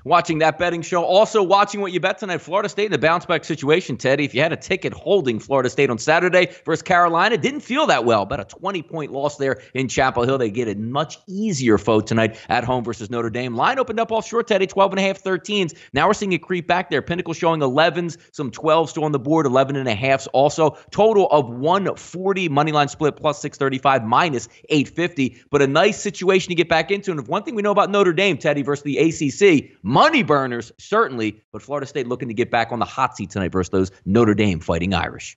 watching that betting show. Also watching what you bet tonight. Florida State in a bounce-back situation, Teddy. If you had a ticket holding Florida State on Saturday versus Carolina, didn't feel that well. About a 20-point loss there in Chapel Hill. They get a much easier foe tonight at home versus Notre Dame. Line opened up offshore, Teddy, 12.5, 13s. Now we're seeing it creep back there. Pinnacle showing 11s, some 12s still on the board, 11.5s also. Total of 140, moneyline split plus 635, minus 850. But a nice situation to get back into. And if one thing we know about Notre Dame, Teddy, versus the ACC, money burners, certainly, but Florida State looking to get back on the hot seat tonight versus those Notre Dame Fighting Irish.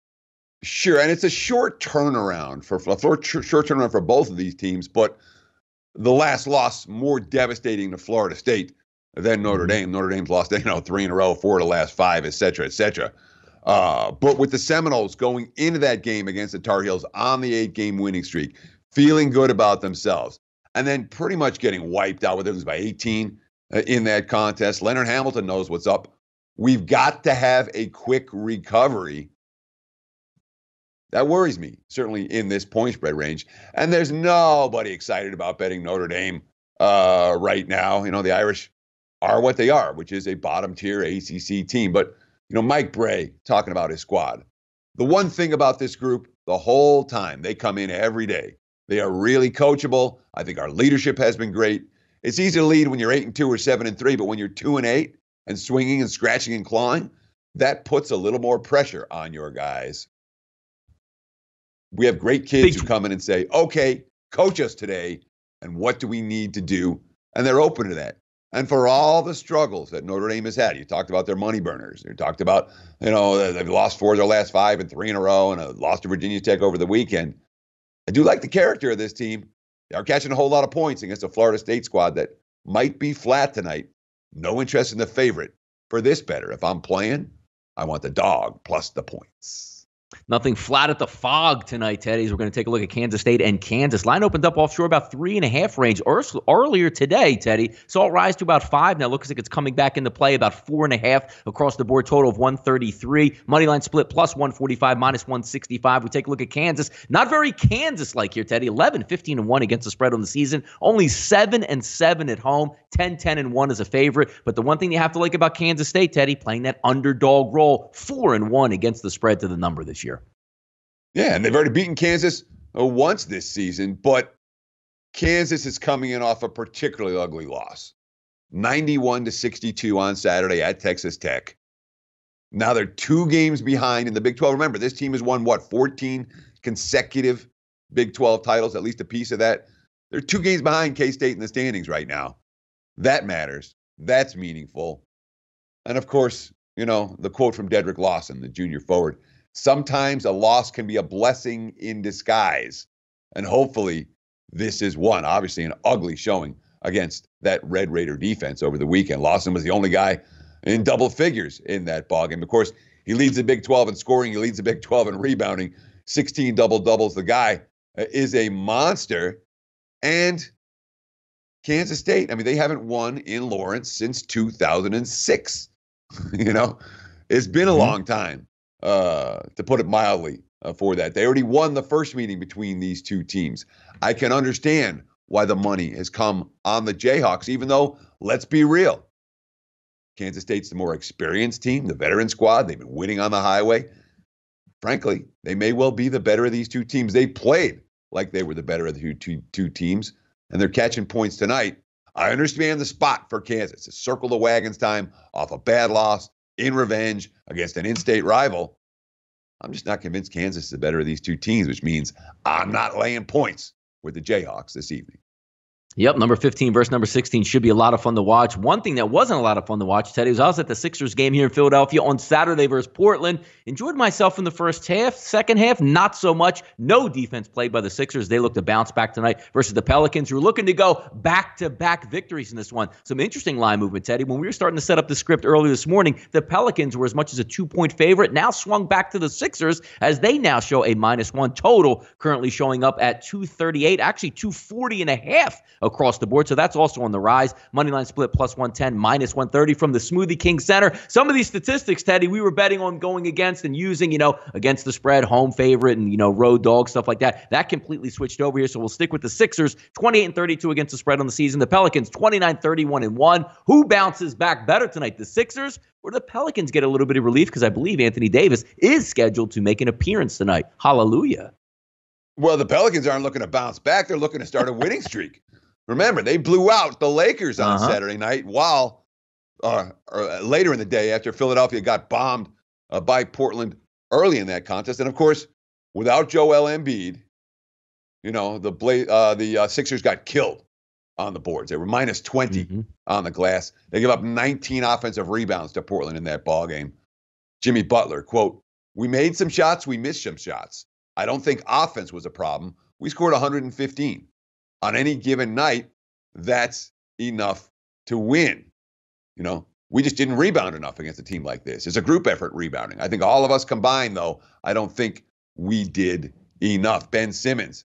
Sure, and it's a short turnaround for both of these teams, but the last loss more devastating to Florida State than Notre Dame. Notre Dame's lost, 3 in a row, 4 of the last 5, et cetera, et cetera. But with the Seminoles going into that game against the Tar Heels on the 8-game winning streak, feeling good about themselves, and then pretty much getting wiped out with it was by 18 in that contest. Leonard Hamilton knows what's up. We've got to have a quick recovery. That worries me, certainly in this point spread range. And there's nobody excited about betting Notre Dame right now. The Irish are what they are, which is a bottom-tier ACC team. But, Mike Bray talking about his squad. The one thing about this group, the whole time, they come in every day. They are really coachable. I think our leadership has been great. It's easy to lead when you're 8-2 or 7-3, but when you're 2-8 and swinging and scratching and clawing, that puts a little more pressure on your guys. We have great kids who come in and say, okay, coach us today, and what do we need to do? And they're open to that. And for all the struggles that Notre Dame has had, you talked about their money burners. You talked about, they've lost 4 of their last 5 and 3 in a row and lost to Virginia Tech over the weekend. I do like the character of this team. They are catching a whole lot of points against a Florida State squad that might be flat tonight. No interest in the favorite. For this better, if I'm playing, I want the dog plus the points. Nothing flat at the Fog tonight, Teddy. We're going to take a look at Kansas State and Kansas. Line opened up offshore about 3.5 range earlier today, Teddy. Saw it rise to about 5. Now looks like it's coming back into play, about 4.5 across the board, total of 133. Moneyline split plus 145, minus 165. We take a look at Kansas. Not very Kansas-like here, Teddy. 11, 15-1 against the spread on the season. Only 7-7 at home. 10-1 as a favorite. But the one thing you have to like about Kansas State, Teddy, playing that underdog role, 4-1 against the spread to the number this year. Yeah, and they've already beaten Kansas once this season, but Kansas is coming in off a particularly ugly loss. 91-62 on Saturday at Texas Tech. Now they're 2 games behind in the Big 12. Remember, this team has won, 14 consecutive Big 12 titles, at least a piece of that. They're 2 games behind K-State in the standings right now. That matters. That's meaningful. And, of course, the quote from Dedrick Lawson, the junior forward, sometimes a loss can be a blessing in disguise. And hopefully this is one. Obviously an ugly showing against that Red Raider defense over the weekend. Lawson was the only guy in double figures in that ballgame. Of course, he leads the Big 12 in scoring. He leads the Big 12 in rebounding. 16 double-doubles. The guy is a monster. And Kansas State, they haven't won in Lawrence since 2006. It's been a long time. To put it mildly, for that. They already won the first meeting between these two teams. I can understand why the money has come on the Jayhawks, even though, let's be real, Kansas State's the more experienced team, the veteran squad. They've been winning on the highway. Frankly, they may well be the better of these two teams. They played like they were the better of the two teams, and they're catching points tonight. I understand the spot for Kansas. It's circle the wagons time off a bad loss, in revenge against an in-state rival. I'm just not convinced Kansas is the better of these two teams, which means I'm not laying points with the Jayhawks this evening. Yep, number 15 versus number 16 should be a lot of fun to watch. One thing that wasn't a lot of fun to watch, Teddy, was I was at the Sixers game here in Philadelphia on Saturday versus Portland. Enjoyed myself in the first half. Second half, not so much. No defense played by the Sixers. They look to bounce back tonight versus the Pelicans, who are looking to go back-to-back victories in this one. Some interesting line movement, Teddy. When we were starting to set up the script earlier this morning, the Pelicans were as much as a 2-point favorite, now swung back to the Sixers as they now show a -1 total, currently showing up at 238, actually 240.5 across the board. So that's also on the rise. Moneyline split plus 110, minus 130 from the Smoothie King Center. Some of these statistics, Teddy, we were betting on going against and using, against the spread, home favorite, and, road dog, stuff like that. That completely switched over here. So we'll stick with the Sixers, 28-32 against the spread on the season. The Pelicans, 29-31-1. Who bounces back better tonight, the Sixers or the Pelicans? Get a little bit of relief because I believe Anthony Davis is scheduled to make an appearance tonight. Hallelujah. Well, the Pelicans aren't looking to bounce back. They're looking to start a winning streak. Remember, they blew out the Lakers on Saturday night while later in the day after Philadelphia got bombed by Portland early in that contest. And, of course, without Joel Embiid, the Sixers got killed on the boards. They were minus 20 on the glass. They gave up 19 offensive rebounds to Portland in that ballgame. Jimmy Butler, quote, "We made some shots, we missed some shots. I don't think offense was a problem. We scored 115. On any given night, that's enough to win. We just didn't rebound enough against a team like this. It's a group effort rebounding. I think all of us combined, though, I don't think we did enough." Ben Simmons,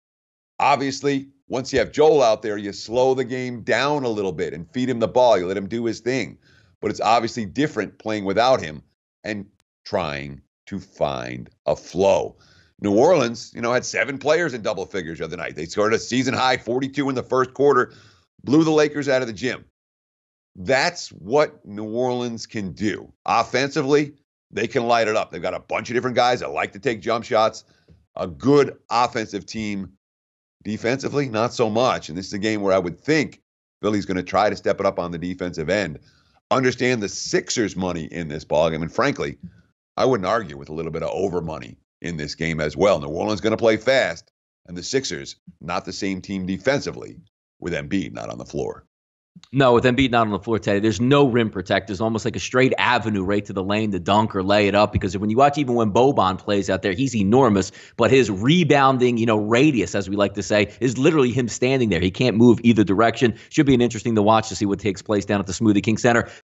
obviously, once you have Joel out there, you slow the game down a little bit and feed him the ball. You let him do his thing. But it's obviously different playing without him and trying to find a flow. New Orleans, had 7 players in double figures the other night. They scored a season-high 42 in the first quarter, blew the Lakers out of the gym. That's what New Orleans can do. Offensively, they can light it up. They've got a bunch of different guys that like to take jump shots. A good offensive team. Defensively, not so much. And this is a game where I would think Philly's going to try to step it up on the defensive end. Understand the Sixers' money in this ballgame. And frankly, I wouldn't argue with a little bit of over money in this game as well. New Orleans going to play fast, and the Sixers, not the same team defensively with Embiid not on the floor. No, with Embiid not on the floor, Teddy, there's no rim protectors, almost like a straight avenue right to the lane to dunk or lay it up. Because when you watch, even when Boban plays out there, he's enormous, but his rebounding, radius, as we like to say, is literally him standing there. He can't move either direction. Should be an interesting to watch to see what takes place down at the Smoothie King Center.